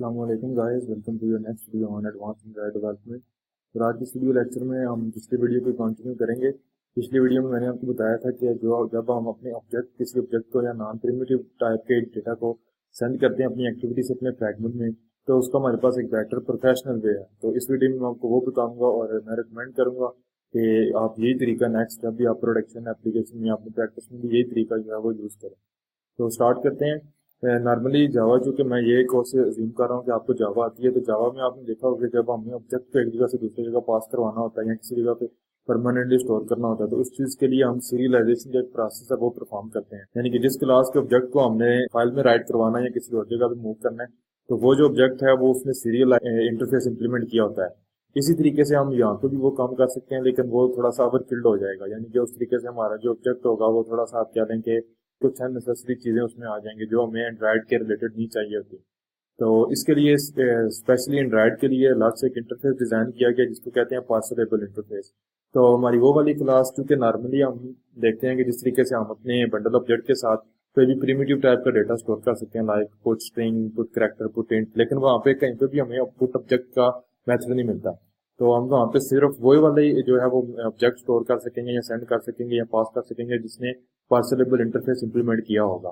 अस्सलाम वालेकुम guys, welcome to your next video on advance Android development. तो आज इस वीडियो लेक्चर में हम पिछली वीडियो को कंटिन्यू करेंगे। पिछली वीडियो में मैंने आपको बताया था कि जब हम अपने किसी ऑब्जेक्ट को या नॉन प्रिमिटिव टाइप के डेटा को सेंड करते हैं अपनी एक्टिविटी से अपने फ्रैगमेंट में, तो उसका हमारे पास एक बेटर प्रोफेशनल वे है। तो इस वीडियो में मैं आपको वो बताऊंगा और मैं रिकमेंड करूंगा कि आप यही तरीका नेक्स्ट जब भी आप प्रोडक्शन एप्लीकेशन में अपनी प्रैक्टिस में भी यही तरीका जो है वो यूज़ करें। तो स्टार्ट करते हैं। नॉर्मली जावा, चूंकि मैं ये कोर्स अज्यूम कर रहा हूँ कि आपको जावा आती है, तो जावा में आपने देखा होगा जब हमें ऑब्जेक्ट को एक जगह से दूसरी जगह पास करवाना होता है या किसी जगह पे परमानेंटली स्टोर करना होता है, तो उस चीज के लिए हम सीरियलाइजेशन का एक प्रोसेस है वो परफॉर्म करते हैं। यानी कि जिस क्लास के ऑब्जेक्ट को हमने फाइल में राइट करवाना है या किसी और जगह पे मूव करना है, तो वो जो ऑब्जेक्ट है वो उसने सीरियल इंटरफेस इंप्लीमेंट किया होता है। इसी तरीके से हम यहाँ पे भी वो काम कर सकते हैं, लेकिन वो थोड़ा सा ओवरकिल्ड हो जाएगा। यानी कि उस तरीके से हमारा जो ऑब्जेक्ट होगा वो थोड़ा सा, आप कह दें कि कुछ अननेसेसरी चीजें उसमें आ जाएंगी जो हमें एंड्रॉइड के रिलेटेड नहीं चाहिए होती। तो इसके लिए स्पेशली एंड्रॉइड के लिए अलग से एक इंटरफेस डिजाइन किया गया जिसको कहते हैं पार्सलेबल इंटरफेस। तो हमारी वो वाली क्लास, क्योंकि नॉर्मली हम देखते हैं कि जिस तरीके से हम अपने बंडल ऑब्जेक्ट के साथ कोई भी प्रिमिटिव टाइप का डेटा स्टोर कर सकते हैं, like put string, put character, put int, लेकिन वहाँ पे कहीं पे भी हमें पुट ऑब्जेक्ट का मेथड नहीं मिलता। तो हम वहाँ पे सिर्फ वही वाला ही जो है वो ऑब्जेक्ट स्टोर कर सकेंगे या सेंड कर सकेंगे या पास कर सकेंगे जिसने पार्सलेबल इंटरफेस इंप्लीमेंट किया होगा।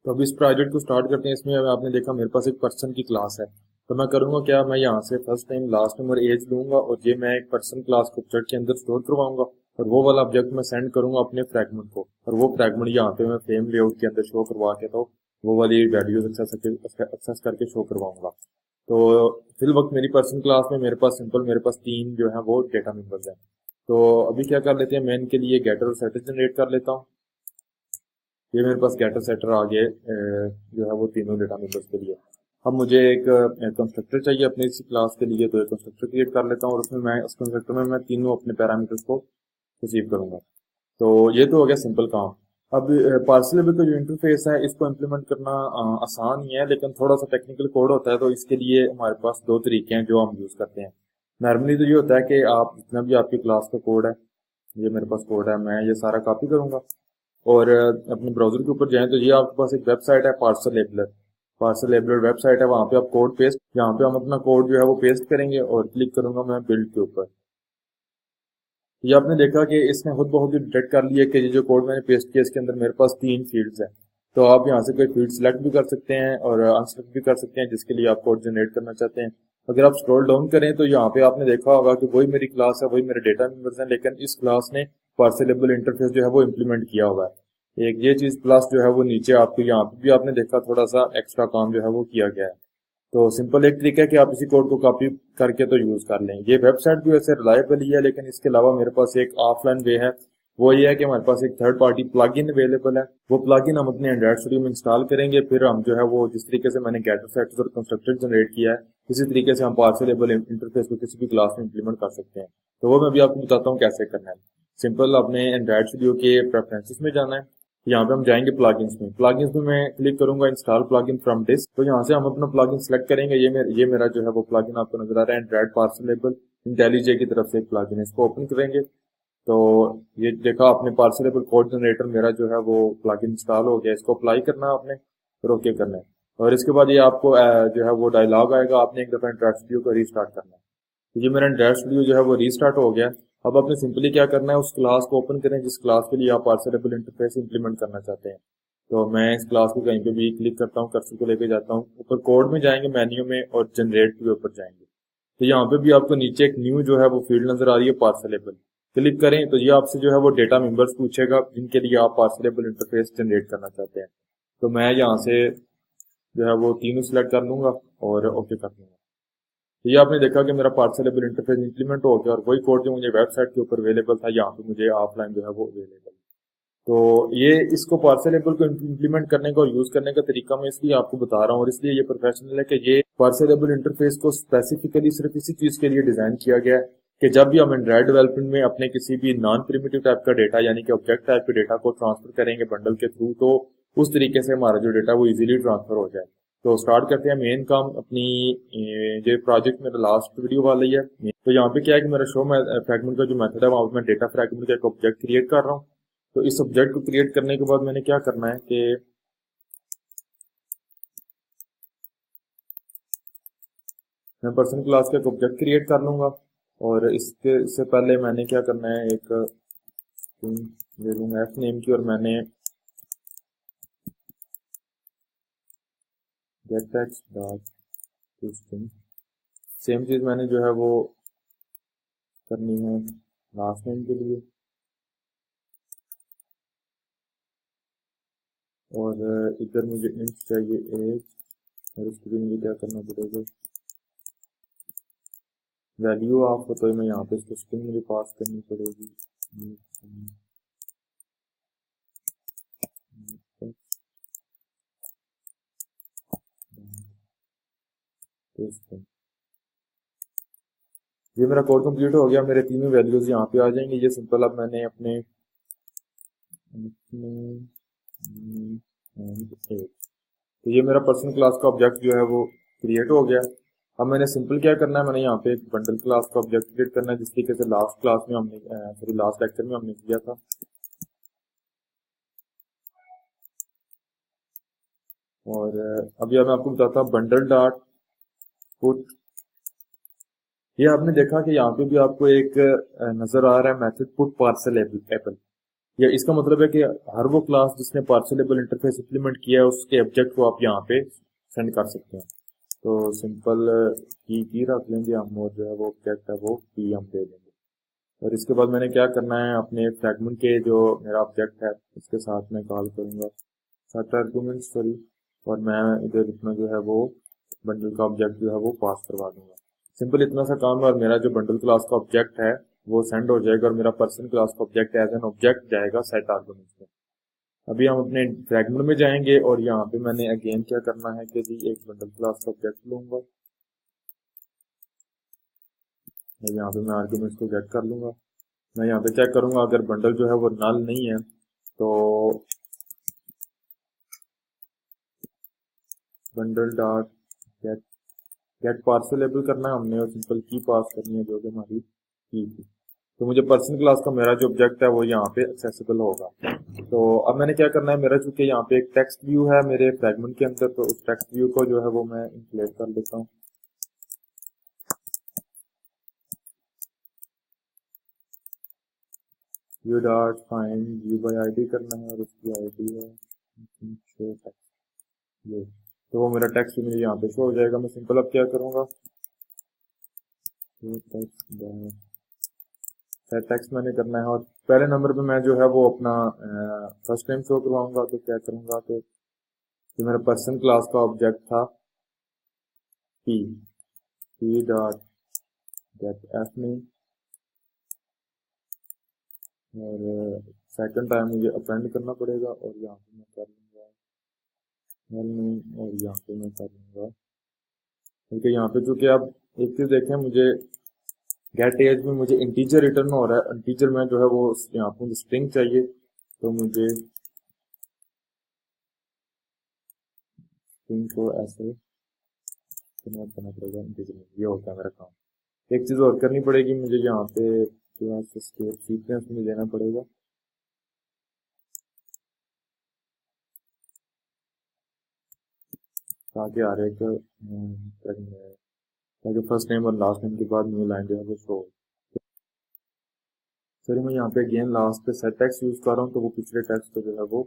तो अब इस प्रोजेक्ट को स्टार्ट करते हैं। इसमें आपने देखा मेरे पास एक पर्सन की क्लास है। तो मैं करूंगा क्या, मैं यहाँ से first time last number as लूंगा और ये मैं एक पर्सन क्लास को ऑब्जेक्ट के अंदर स्टोर करवाऊंगा और वो वाला ऑब्जेक्ट मैं सेंड करूंगा अपने फ्रैगमेंट को, और वो फ्रैगमेंट यहाँ पे मैं फ्रेम लेआउट के अंदर शो करवा के तो वो वाली वैल्यूज एक्सेस करके शो करवाऊंगा। तो फिल वक्त मेरी पर्सन क्लास में मेरे पास तीन जो है वो डेटा मेंबर्स हैं। तो अभी क्या कर लेते हैं, मैं इनके लिए गेटर और सेटर जनरेट कर लेता हूँ। ये मेरे पास गेटर सेटर आ गए जो है वो तीनों डेटा मेंबर्स के लिए। अब मुझे एक कंस्ट्रक्टर चाहिए अपने इसी क्लास के लिए, तो एक कंस्ट्रक्टर क्रिएट कर लेता हूँ और उसमें मैं उस कंस्ट्रक्टर में मैं तीनों अपने पैरामीटर्स को रिसीव करूंगा। तो ये तो हो गया सिंपल काम। अब पार्सलेबल का जो इंटरफेस है इसको इम्प्लीमेंट करना आसान ही है, लेकिन थोड़ा सा टेक्निकल कोड होता है। तो इसके लिए हमारे पास दो तरीके हैं जो हम यूज करते हैं। नॉर्मली तो ये होता है कि आप जितना भी आपकी क्लास का कोड है, ये मेरे पास कोड है, मैं ये सारा कॉपी करूंगा और अपने ब्राउजर के ऊपर जाएं तो ये आपके पास एक वेबसाइट है पार्सल लेबलर वेबसाइट है। वहां पे आप कोड पेस्ट, यहाँ पे हम अपना कोड जो है वो पेस्ट करेंगे और क्लिक करूंगा मैं बिल्ड के ऊपर। ये आपने देखा कि इसने खुद बहुत ही डिटेक्ट कर लिया कि ये जो कोड मैंने पेस्ट किया इसके अंदर मेरे पास तीन फील्ड्स हैं। तो आप यहाँ से कोई फील्ड सिलेक्ट भी कर सकते हैं और अनसिलेक्ट भी कर सकते हैं जिसके लिए आप कोड जनरेट करना चाहते हैं। अगर आप स्क्रॉल डाउन करें तो यहाँ पे आपने देखा होगा कि वही मेरी क्लास है, वही मेरे डेटा मेंबर्स हैं, लेकिन इस क्लास ने पार्सलेबल इंटरफेस जो है वो इम्प्लीमेंट किया हुआ है। एक ये चीज प्लस जो है वो नीचे आपको यहाँ पे भी आपने देखा थोड़ा सा एक्स्ट्रा काम जो है वो किया गया है। तो सिंपल एक तरीका है कि आप इसी कोड को कॉपी करके तो यूज कर लें। ये वेबसाइट भी वैसे रिलायबल ही है, लेकिन इसके अलावा मेरे पास एक ऑफलाइन वे है। वो ये है कि हमारे पास एक थर्ड पार्टी प्लगइन अवेलेबल है। वो प्लगइन हम अपने एंड्रॉइड स्टूडियो में इंस्टॉल करेंगे, फिर हम जो है वो जिस तरीके से मैंने गेटर सेट्स और कंस्ट्रक्टर जनरेट किया है इसी तरीके से हम पार्सलेबल इंटरफेस को किसी भी क्लास में इंप्लीमेंट कर सकते हैं। तो वो मैं भी आपको बताता हूँ कैसे करना है। सिंपल, अपने एंड्रॉइड स्टूडियो के प्रेफरेंसेस में जाना है। यहाँ पे हम जाएंगे प्लगइन्स में मैं क्लिक करूंगा इंस्टॉल प्लगइन फ्रॉम डिस्क। तो यहाँ से हम अपना प्लगइन सेलेक्ट करेंगे। ये मेरा जो है वो प्लगइन आपको नजर आ रहा है, एंड्रॉइड पार्सलेबल इंटेलिजे की तरफ से एक प्लगइन है। इसको ओपन करेंगे तो ये देखा आपने पार्सलेबल कोड जनरेटर मेरा जो है वो प्लगइन इंस्टॉल हो गया। इसको अप्लाई करना है आपने, फिर ओके करना है और इसके बाद ये आपको जो है वो डायलॉग आएगा। आपने एक दफा एंड्रॉइड स्टूडियो को रीस्टार्ट करना है। तो ये मेरा एंड्रॉइड स्टूडियो जो है वो रीस्टार्ट हो गया। अब आपने सिंपली क्या करना है, उस क्लास को ओपन करें जिस क्लास के लिए आप पार्सलेबल इंटरफेस इंप्लीमेंट करना चाहते हैं। तो मैं इस क्लास को कहीं पे भी क्लिक करता हूँ, कर्सर को लेके जाता हूँ, ऊपर कोड में जाएंगे, मेन्यू में और जनरेट के ऊपर जाएंगे। तो यहाँ पे भी आपको नीचे एक न्यू जो है वो फील्ड नजर आ रही है पार्सलेबल। क्लिक करें तो ये आपसे जो है वो डेटा मेंबर्स पूछेगा जिनके लिए आप पार्सलेबल इंटरफेस जनरेट करना चाहते हैं। तो मैं यहाँ से जो है वो तीनों सिलेक्ट कर लूंगा और ओके कर दूंगा। तो ये आपने देखा कि मेरा पार्सलेबल इंटरफेस इंप्लीमेंट हो गया और वही कोड जो मुझे वेबसाइट के ऊपर अवेलेबल था यहाँ पे मुझे ऑफलाइन जो है वो अवेलेबल। तो ये इसको पार्सलेबल को इंप्लीमेंट करने का और यूज करने का तरीका मैं इसलिए आपको बता रहा हूँ और इसलिए ये प्रोफेशनल है कि ये पार्सलेबल इंटरफेस को स्पेसिफिकली सिर्फ इसी चीज के लिए डिजाइन किया गया है कि जब भी हम एंड्रॉइड डेवलपमेंट में अपने किसी भी नॉन प्रिमिटिव टाइप का डेटा यानी कि ऑब्जेक्ट टाइप के डेटा को ट्रांसफर करेंगे बंडल के थ्रू, तो उस तरीके से हमारा जो डेटा वो इजीली ट्रांसफर हो जाए। तो स्टार्ट करते हैं मेन काम अपनी। ये प्रोजेक्ट मेरा लास्ट वीडियो वाला ही है। तो यहाँ पे क्या है कि मेरा शो फ्रैगमेंट का जो मेथड है वहां पे मैं डेटा फ्रैगमेंट का एक ऑब्जेक्ट क्रिएट कर रहा हूँ। तो इस ऑब्जेक्ट को क्रिएट करने के बाद मैंने क्या करना है कि मैं पर्सन क्लास का एक ऑब्जेक्ट क्रिएट कर लूंगा और इससे पहले मैंने क्या करना है, एक ले लूंगा एफ नेम की और मैंने gate text dot string, same चीज मैंने जो है वो करनी है लास्ट नेम के लिए। और इधर मुझे इंट चाहिए एज, और इसके लिए मुझे क्या करना पड़ेगा, वैल्यू आपको, तो मैं यहाँ पे इसको स्ट्रिंग मुझे पास करनी पड़ेगी। ये मेरा कोड कंप्लीट हो गया, मेरे तीनों वैल्यूज यहाँ पे आ जाएंगे। ये सिंपल अब मैंने अपने तो ये मेरा पर्सन क्लास का ऑब्जेक्ट जो है वो क्रिएट हो गया। अब मैंने सिंपल क्या करना है, मैंने यहाँ पे एक बंडल क्लास का ऑब्जेक्ट क्रिएट करना है, जिस तरीके से लास्ट क्लास में हमने सॉरी लास्ट लेक्चर में हमने किया था। और अभी मैं आपको बताता हूँ बंडल डॉट पुट। ये आपने देखा कि यहाँ पे भी आपको एक नजर आ रहा है मैथड पुट पार्सल एपल। या इसका मतलब है कि हर वो क्लास जिसने पार्सलेबल इंटरफेस इंप्लीमेंट किया है उसके ऑब्जेक्ट को आप यहाँ पे सेंड कर सकते हैं। तो सिंपल की रख लेंगे हम, और जो है वो ऑब्जेक्ट है वो की हम दे देंगे। और इसके बाद मैंने क्या करना है, अपने फ्रैगमेंट के जो मेरा ऑब्जेक्ट है उसके साथ मैं कॉल करूंगा सेट आर्गुमेंट सॉरी, और मैं इधर इतना जो है वो बंडल का ऑब्जेक्ट जो है वो पास करवा दूंगा। सिंपल इतना सा काम है, और मेरा जो बंडल क्लास का ऑब्जेक्ट है वो सेंड हो जाएगा, और मेरा पर्सन क्लास का ऑब्जेक्ट एज एन ऑब्जेक्ट जाएगा सेट आर्गुमेंट में। अभी हम अपने फ्रैगमेंट में जाएंगे, और यहाँ पे मैंने अगेन क्या करना है कि जी एक बंडल क्लास का ऑब्जेक्ट लूंगा, यहाँ पे मैं आर्गुमेंट्स को गेट कर लूंगा। मैं यहाँ पे चेक करूंगा अगर बंडल जो है वो नल नहीं है तो बंडल डॉट गेट गेट पार्सलेबल करना है हमने, और सिंपल की पास करनी है जो कि हमारी की थी। तो मुझे पर्सन क्लास का मेरा जो ऑब्जेक्ट है वो यहाँ पे एक्सेसिबल होगा। तो अब मैंने क्या करना है, मेरा चूंकि यहाँ पे एक टेक्स्ट व्यू है मेरे फ्रैगमेंट के अंदर, तो उस टेक्स्ट व्यू को जो है वो मैं इंक्लूड कर लेता हूँ। View dot find view bye ID करना है, और उसकी आईडी है शो टेक्स्ट। ये तो वो मेरा टेक्स्ट मुझे यहाँ पे शो हो जाएगा। मैं सिंपल अब क्या करूँगा, सेट टेक्स्ट मैंने करना है, और पहले नंबर पे मैं जो है वो अपना फर्स्ट नेम शो करवाऊंगा। तो क्या करूँगा कि जो मेरा पर्सन क्लास का ऑब्जेक्ट था P dot gate F name, और सेकंड टाइम मुझे अपेंड करना पड़ेगा, और यहाँ पे मैं कर लूँगा हेल नेम, और यहाँ पे मैं कर लूँगा क्योंकि यहाँ पे चूंकि आप एक चीज़ देखें, मुझे गेट एज में मुझे इंटीजर रिटर्न हो रहा है, इंटीजर में जो है वो यहाँ पे मुझे स्ट्रिंग चाहिए, तो मुझे स्ट्रिंग को ऐसे कन्वर्ट करना पड़ेगा इंटीजर में। ये होता है मेरा काम। एक चीज़ और करनी पड़ेगी मुझे, यहाँ पे सीक्वेंस में देना पड़ेगा, ताकि हर एक ताकि फर्स्ट नेम और लास्ट नेम के बाद न्यू लाइन जो है वो शो। सर मैं यहाँ पे अगेन लास्ट पे सेट टेक्स्ट यूज कर रहा हूँ, तो वो पिछले टेक्स्ट को जो है वो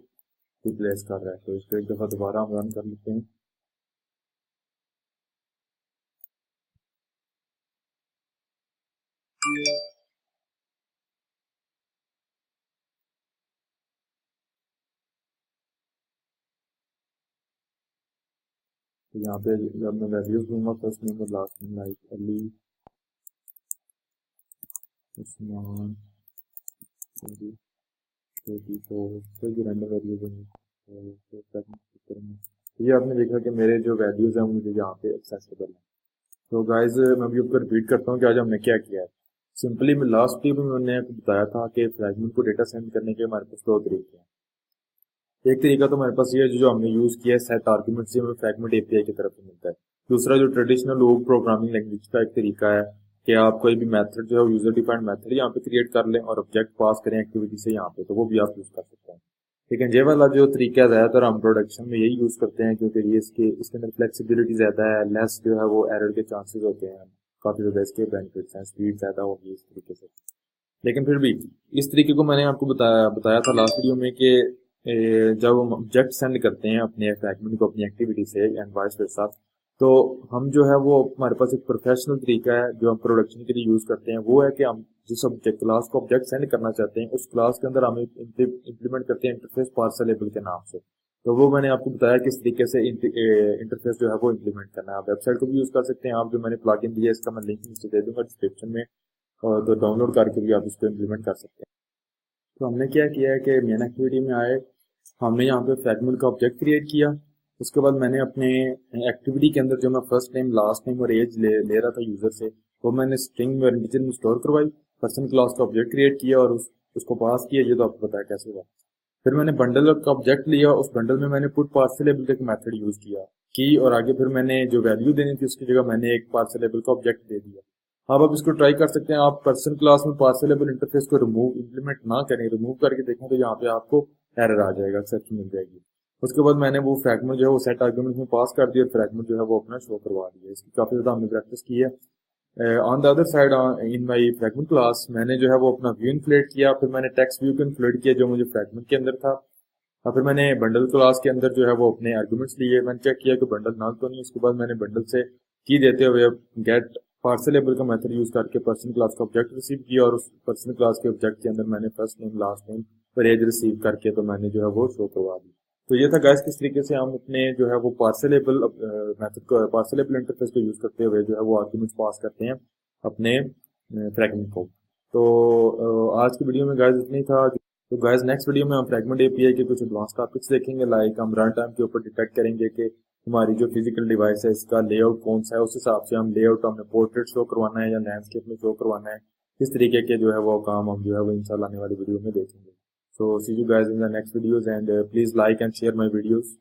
रिप्लेस कर रहा है। तो इसको एक दफा दोबारा हम रन कर लेते हैं। तो यहाँ पे जब मैं वैल्यूज दूंगा फर्स्ट नेम और last name, like Ali Usman 34, कोई भी रैंडम वैल्यूज होंगे। तो ये आपने देखा कि मेरे जो वैल्यूज हैं मुझे यहाँ पे एक्सेसिबल है। तो गाइज मैं अभी आपको रिपीट करता हूँ कि आज हमने क्या किया है। सिंपली मैं लास्ट वीडियो में मैंने बताया था कि फ्रैगमेंट को डेटा सेंड करने के हमारे पास दो तरीके हैं। एक तरीका तो हमारे पास ये है जो हमने यूज किया है सेट आर्गुमेंट से हमें फ्रैगमेंट एपीआई की तरफ से मिलता है। दूसरा जो ट्रेडिशनल लोग प्रोग्रामिंग लैंग्वेज का एक तरीका है कि आप कोई भी मेथड जो है यूजर डिफाइंड मेथड यहाँ पे क्रिएट कर लें और ऑब्जेक्ट पास करें एक्टिविटी से यहाँ पे, तो वो भी आप यूज कर सकते हैं। लेकिन ये वाला जो तरीका है ज़्यादातर हम प्रोडक्शन में यही यूज़ करते हैं, क्योंकि ये इसके अंदर फ्लेक्सिबिलिटी ज़्यादा है, लेस जो है वो एरर के चांसेस होते हैं, काफ़ी ज़्यादा इसके बेनिफिट्स हैं, स्पीड ज़्यादा होगी इस तरीके से। लेकिन फिर भी इस तरीके को मैंने आपको बताया था लास्ट वीडियो में कि जब हम ऑब्जेक्ट सेंड करते हैं अपने फ्रैगमेंट को अपनी एक्टिविटी से एंड वाइस वर्सा, तो हम जो है वो हमारे पास एक प्रोफेशनल तरीका है जो हम प्रोडक्शन के लिए यूज करते हैं, वो है कि हम जिस ऑब्जेक्ट क्लास को ऑब्जेक्ट सेंड करना चाहते हैं उस क्लास के अंदर हम इंप्लीमेंट करते हैं इंटरफेस पार्सलेबल के नाम से। तो वो मैंने आपको बताया किस तरीके से इंटरफेस जो है वो इंप्लीमेंट करना है। आप वेबसाइट को भी यूज कर सकते हैं, आप जो मैंने प्लगइन दिया है इसका मैं लिंक नीचे दे दूंगा डिस्क्रिप्शन में, और तो डाउनलोड करके भी आप इसको इम्प्लीमेंट कर सकते हैं। तो हमने क्या किया है कि मेन एक्टिविटी में आए, हमने यहाँ पे फ्रैगमेंट का ऑब्जेक्ट क्रिएट किया। उसके बाद मैंने अपने एक्टिविटी के अंदर जो मैं फर्स्ट नेम लास्ट नेम और एज ले रहा था यूजर से, वो मैंने स्ट्रिंग में इंटीजर में स्टोर करवाई, पर्सन क्लास का ऑब्जेक्ट क्रिएट किया और उसको पास किया। ये तो आपको पता है कैसे हुआ। फिर मैंने बंडल का ऑब्जेक्ट लिया, उस बंडल में मैंने पुट पार्सलेबल का मेथड यूज किया की, और आगे फिर मैंने जो वैल्यू देनी थी उसकी जगह मैंने एक पार्सलेबल का ऑब्जेक्ट दे दिया। अब आप इसको ट्राई कर सकते हैं, आप पर्सन क्लास में पार्सलेबल इंटरफेस को इम्प्लीमेंट ना करें, रिमूव करके देखें तो यहाँ पे आपको एरर आ जाएगा, एक्सेप्शन मिल जाएगी। उसके बाद मैंने वो फ्रैगमेंट जो है वो सेट आर्गुमेंट में पास कर दिया और फ्रैगमेंट जो है वो अपना शो करवा दिया। इसकी काफी ज्यादा हमने प्रैक्टिस की है। On the other side in my fragment class मैंने जो है वो अपना व्यू इन्फ्लेट किया, फिर मैंने टेक्स्ट व्यू को इन्फ्लेट किया जो मुझे फ्रैगमेंट के अंदर था, और फिर मैंने बंडल क्लास के अंदर जो है वो अपने आर्गुमेंट्स लिए, मैंने चेक किया कि बंडल नल तो नहीं। उसके बाद मैंने बंडल से की देते हुए गेट पार्सलेबल का मेथड यूज करके पर्सन क्लास का ऑब्जेक्ट रिसीव किया, और उस पर्सन क्लास के ऑब्जेक्ट के अंदर मैंने फर्स्ट नेम लास्ट नेम और एज रिसीव करके तो मैंने जो है वो शो करवा दी। तो ये था गाइस किस तरीके से हम अपने जो है वो पार्सलेबल मेथड को, पार्सलेबल इंटरफेस को यूज करते हुए जो है वो आर्गुमेंट्स पास करते हैं अपने फ्रैगमेंट को। तो आज की वीडियो में गाइस इतना ही था। तो गाइस नेक्स्ट वीडियो में हम फ्रैगमेंट एपीआई के कुछ एडवांस टॉपिक्स देखेंगे, लाइक हम रन टाइम के ऊपर डिटेक्ट करेंगे कि हमारी जो फिजिकल डिवाइस है इसका लेआउट कौन सा है, उस हिसाब से हम लेआउट हमने पोर्ट्रेट शो करवाना है या लैंडस्केप में शो करवाना है, किस तरीके के जो है वो काम हम जो है वो इंशाल्लाह आने वाली वीडियो में देखेंगे। So see you guys in the next videos and please like and share my videos.